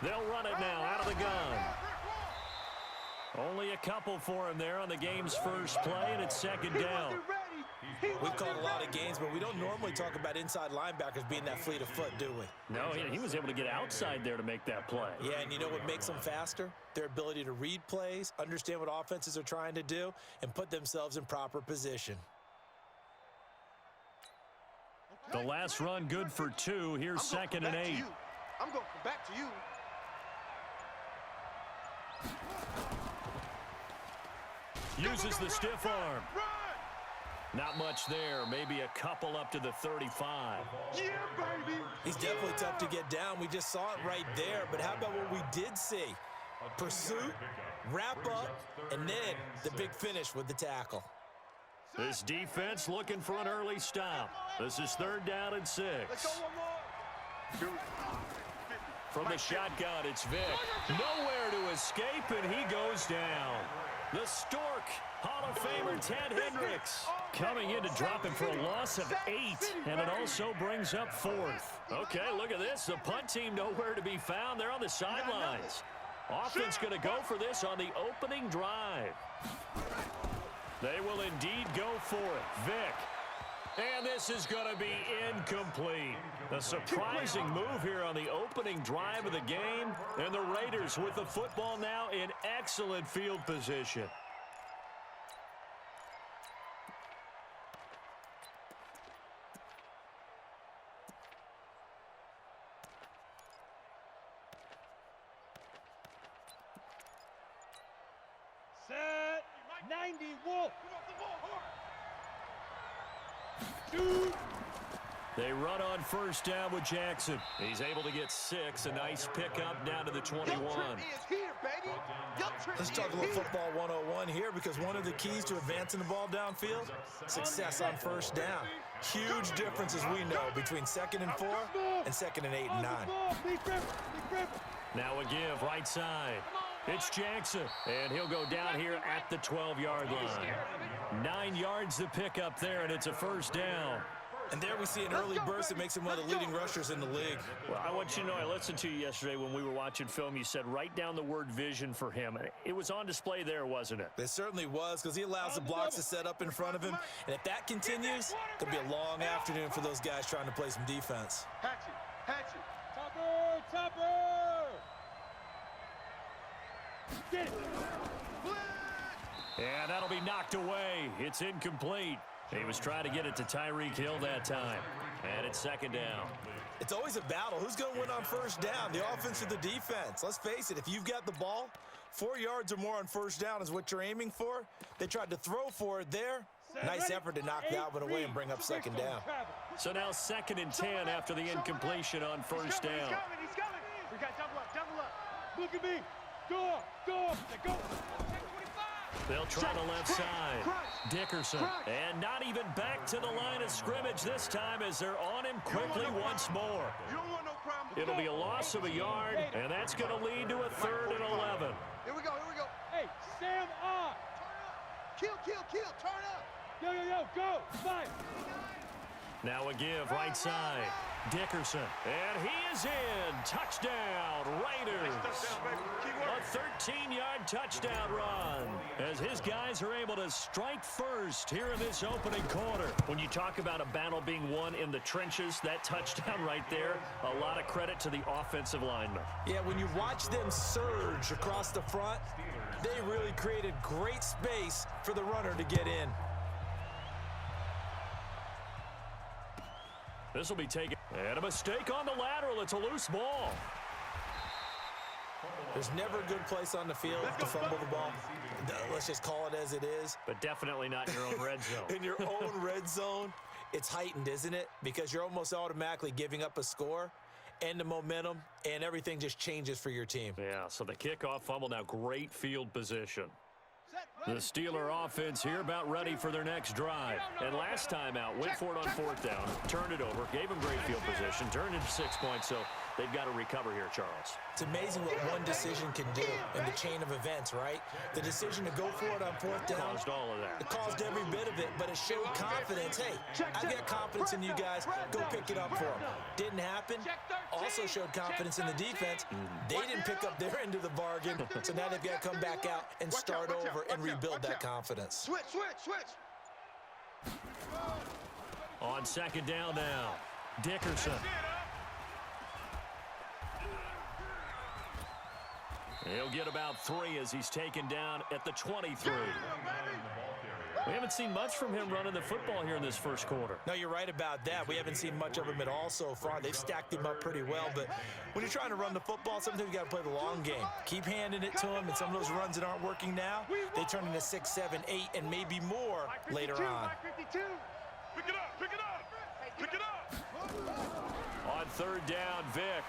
They'll run it now out of the gun. Only a couple for him there on the game's first play, and it's second down. We've called a lot of games, but we don't normally talk about inside linebackers being that fleet of foot, do we? No, he was able to get outside there to make that play. Yeah, and you know what makes them faster? Their ability to read plays, understand what offenses are trying to do, and put themselves in proper position. The last run good for 2. Here's second and 8. I'm going back to you. Uses the stiff arm. Not much there. Maybe a couple up to the 35. Yeah, baby. He's definitely tough to get down. We just saw it right there. But how about what we did see? Pursuit, wrap up, and then the big finish with the tackle. This defense looking for an early stop. This is 3rd down and 6. From the shotgun, it's Vic. Nowhere to escape, and he goes down. The Stork, Hall of Famer Ted Hendricks, coming in to drop him for a loss of 8, and it also brings up 4th. Okay, look at this. The punt team nowhere to be found. They're on the sidelines. Offense going to go for this on the opening drive. They will indeed go for it. Vic. And this is going to be incomplete. A surprising move here on the opening drive of the game. And the Raiders with the football now in excellent field position. Set 90 Wolf. They run on 1st down with Jackson. He's able to get 6. A nice pickup down to the 21. Let's talk a little football 101 here, because one of the keys to advancing the ball downfield, success on 1st down. Huge difference, as we know, between 2nd and 4 and 2nd and 8 and 9. Now a give right side. It's Jackson, and he'll go down here at the 12-yard line. 9 yards to pick up there, and it's a 1st down. And there we see an early burst that makes him one of the leading rushers in the league. Well, I want you to know, I listened to you yesterday when we were watching film. You said write down the word vision for him. It was on display there, wasn't it? It certainly was, because he allows the blocks to set up in front of him. And if that continues, it'll be a long afternoon for those guys trying to play some defense. Hatchet. Topper. Get it. And that'll be knocked away. It's incomplete. He was trying to get it to Tyreek Hill that time. And it's 2nd down. It's always a battle. Who's going to win on 1st down, the offense or the defense? Let's face it, if you've got the ball, 4 yards or more on 1st down is what you're aiming for. They tried to throw for it there. Nice effort to knock Dalvin away and bring up 2nd down. So now 2nd and 10 after the incompletion on 1st down. He's coming. We got double up. Look at me. Go. They'll try the left side. Dickerson. And not even back to the line of scrimmage this time as they're on him quickly once more. It'll be a loss of a yard, and that's going to lead to a 3rd and 11. Here we go. Hey, Sam on. Kill. Turn up. Yo, go. Fight. Now a give right side. Dickerson. And he is in. Touchdown, Raiders. A 13-yard touchdown run as his guys are able to strike first here in this opening quarter. When you talk about a battle being won in the trenches, that touchdown right there, a lot of credit to the offensive linemen. Yeah, when you watch them surge across the front, they really created great space for the runner to get in. This will be taken. And a mistake on the lateral. It's a loose ball. There's never a good place on the field to fumble the ball. Let's just call it as it is. But definitely not in your own red zone. In your own red zone, it's heightened, isn't it? Because you're almost automatically giving up a score and the momentum, and everything just changes for your team. Yeah, so the kickoff fumble, now great field position. The Steeler offense here about ready for their next drive. And last time out, went for it on 4th down, turned it over, gave them great field position, turned into 6 points. So They've got to recover here, Charles. It's amazing what one decision can do in the chain of events, right? The decision to go for it on fourth down. Caused all of that. It caused every bit of it, but it showed confidence. Hey, I've got confidence in you guys. Go pick it up for them. Didn't happen. Also showed confidence in the defense. They didn't pick up their end of the bargain, so now they've got to come back out and start over and rebuild that confidence. Switch, switch, switch. On second down now, Dickerson. He'll get about 3 as he's taken down at the 23. We haven't seen much from him running the football here in this first quarter. No, you're right about that. We haven't seen much of him at all so far. They've stacked him up pretty well, but when you're trying to run the football, sometimes you got to play the long game. Keep handing it to him, and some of those runs that aren't working now, they turn into 6, 7, 8, and maybe more later on. Pick it up, pick it up, pick it up. On third down, Vick.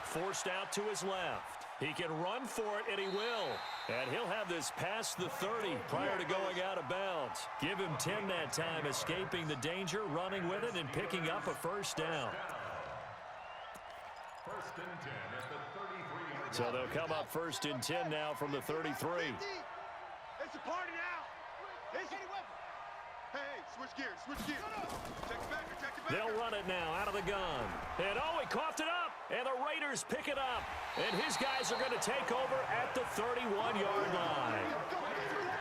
Forced out to his left. He can run for it, and he will. And he'll have this past the 30 prior to going out of bounds. Give him 10 that time, escaping the danger, running with it, and picking up a first down. First and 10 at the 33-yard line. So they'll come up first and 10 now from the 33. It's a party now. Hey, switch gears, switch gears. Check it back, check it back. They'll run it now out of the gun. And he coughed it up. And the Raiders pick it up. And his guys are going to take over at the 31-yard line.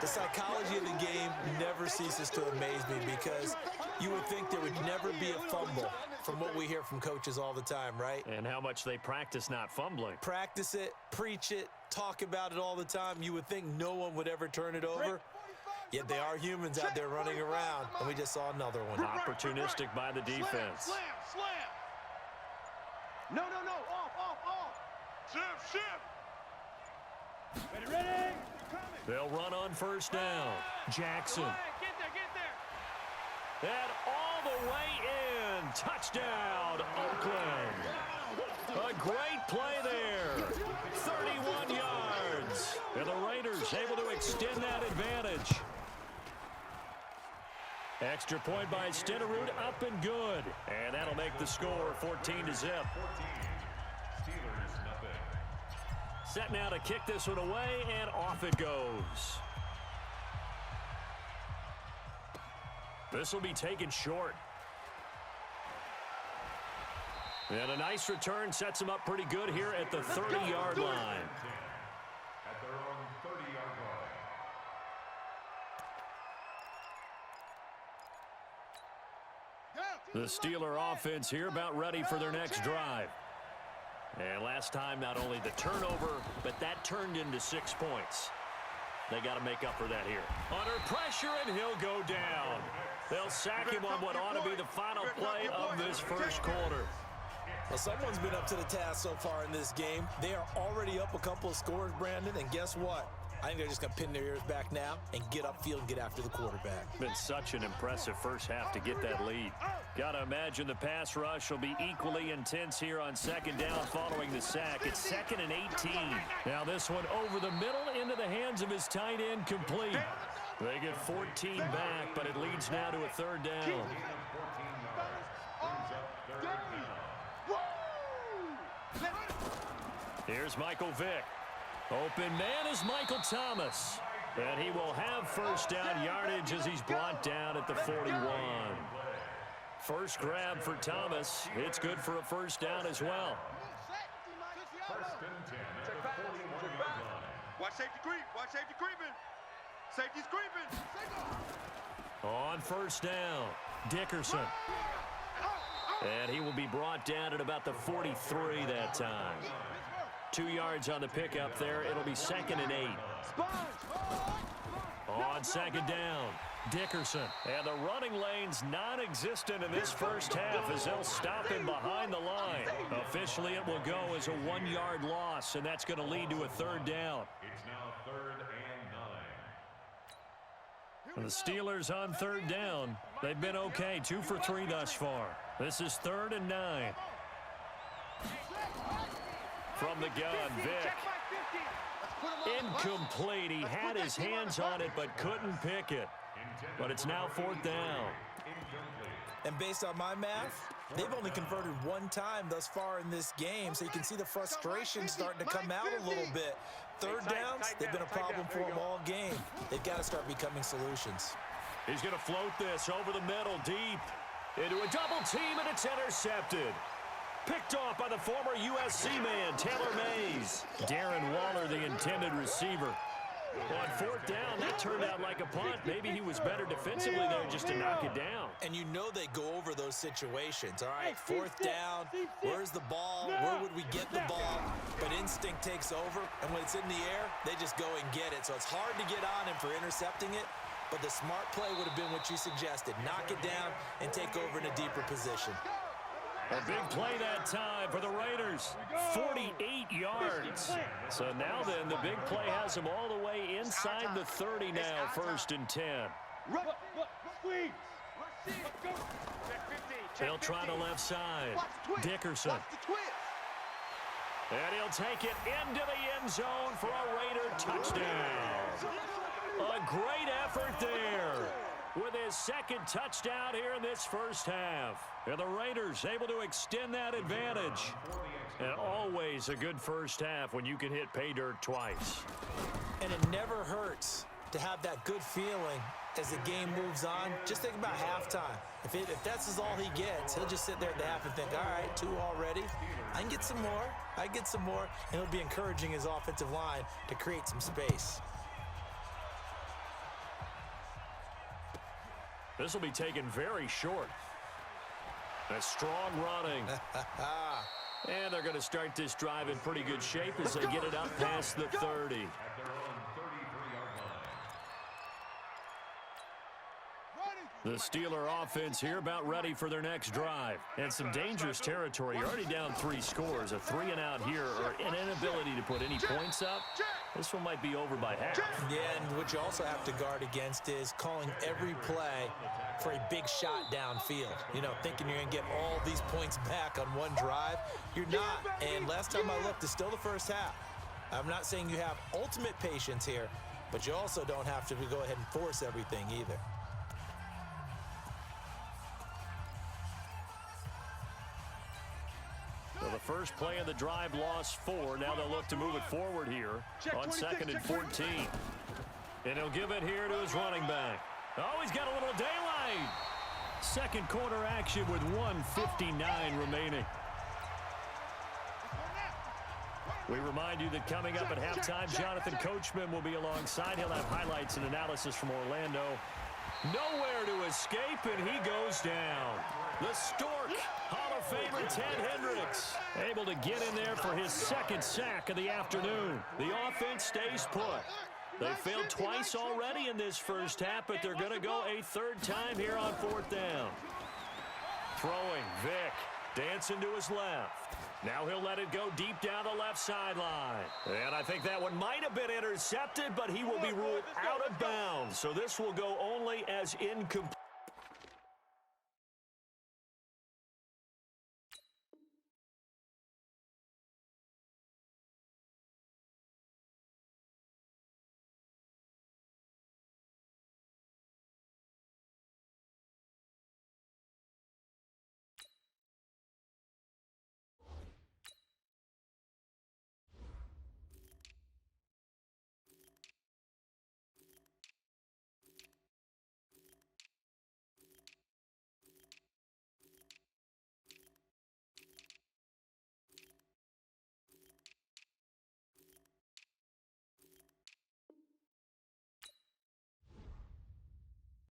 The psychology of the game never ceases to amaze me because you would think there would never be a fumble from what we hear from coaches all the time, right? And how much they practice not fumbling. Practice it, preach it, talk about it all the time. You would think no one would ever turn it over. Yet they are humans out there running around, and we just saw another one. Opportunistic by the defense. Slam, slam. No, off. Shift. Ready? They'll run on first down. Jackson. Get there. And all the way in. Touchdown, Oakland. A great play there. 31 yards. And the Raiders able to extend that advantage. Extra point by Stenerud, up and good. And that'll make the score 14-0. 14. Steelers, nothing. Set now to kick this one away, and off it goes. This will be taken short. And a nice return sets him up pretty good here at the 30-yard line. At their own 30-yard line. The Steeler offense here about ready for their next drive. And last time, not only the turnover, but that turned into 6 points. They got to make up for that here. Under pressure, and he'll go down. They'll sack him on what ought to be the final play of this first quarter. Well, someone's been up to the task so far in this game. They are already up a couple of scores, Brandon, and guess what? I think they're just going to pin their ears back now and get upfield and get after the quarterback. Been such an impressive first half to get that lead. Got to imagine the pass rush will be equally intense here on second down following the sack. It's 2nd and 18. Now this one over the middle into the hands of his tight end, complete. They get 14 back, but it leads now to a third down. Here's Michael Vick. Open man is Michael Thomas. And he will have first down yardage as he's brought down at the 41. First grab for Thomas. It's good for a first down as well. First and 10 at the 41-yard line. Watch safety creep. Watch safety creeping. Safety's creeping. On first down, Dickerson. And he will be brought down at about the 43 that time. 2 yards on the pickup there. It'll be 2nd and 8. On second down, Dickerson. And the running lane's non-existent in this first half as they'll stop him behind the line. Officially, it will go as a 1-yard loss, and that's going to lead to a third down. It's now 3rd and 9. And the Steelers on third down. They've been okay, 2 for 3 thus far. This is 3rd and 9. From the gun, Vick. Incomplete. He had his hands on it but couldn't pick it. But it's now 4th down. Incomplete. And based on my math, they've only converted one time thus far in this game, so you can see the frustration starting to come out a little bit. Third downs, they've been a problem for them all game. They've got to start becoming solutions. He's going to float this over the middle, deep, into a double team, and it's intercepted. Picked off by the former USC man, Taylor Mays. Darren Waller, the intended receiver. On fourth down, that turned out like a punt. Maybe he was better defensively there just to knock it down. And you know they go over those situations, all right? Fourth down, where's the ball? Where would we get the ball? But instinct takes over, and when it's in the air, they just go and get it. So it's hard to get on him for intercepting it, but the smart play would have been what you suggested. Knock it down and take over in a deeper position. A big play that time for the Raiders. 48 yards. So now then, the big play has them all the way inside the 30 now, 1st and 10. They'll try the left side. Dickerson. And he'll take it into the end zone for a Raider touchdown. A great effort there with his second touchdown here in this first half. And the Raiders able to extend that advantage. And always a good first half when you can hit pay dirt twice. And it never hurts to have that good feeling as the game moves on. Just think about halftime. If that's all he gets, he'll just sit there at the half and think, all right, 2 already. I can get some more. I can get some more. And he'll be encouraging his offensive line to create some space. This will be taken very short. A strong running. And they're going to start this drive in pretty good shape as they get it up past the 30. The Steeler offense here about ready for their next drive. And some dangerous territory. You're already down 3 scores. A 3-and-out here or an inability to put any points up. This one might be over by half. Yeah, and what you also have to guard against is calling every play for a big shot downfield. You know, thinking you're going to get all these points back on one drive. You're not. And last time I looked, it's still the first half. I'm not saying you have ultimate patience here, but you also don't have to go ahead and force everything either. So the first play of the drive lost 4. Now they'll look to move it forward here on 2nd and 14. And he'll give it here to his running back. Oh, he's got a little daylight. Second quarter action with 1:59 remaining. We remind you that coming up at halftime, Jonathan Coachman will be alongside. He'll have highlights and analysis from Orlando. Nowhere to escape, and he goes down. The Stork, Hall of Famer Ted Hendricks, able to get in there for his second sack of the afternoon. The offense stays put. They failed twice already in this first half, but they're going to go a third time here on 4th down. Throwing, Vick, dancing to his left. Now he'll let it go deep down the left sideline. And I think that one might have been intercepted, but he will be ruled out of bounds. So this will go only as incomplete.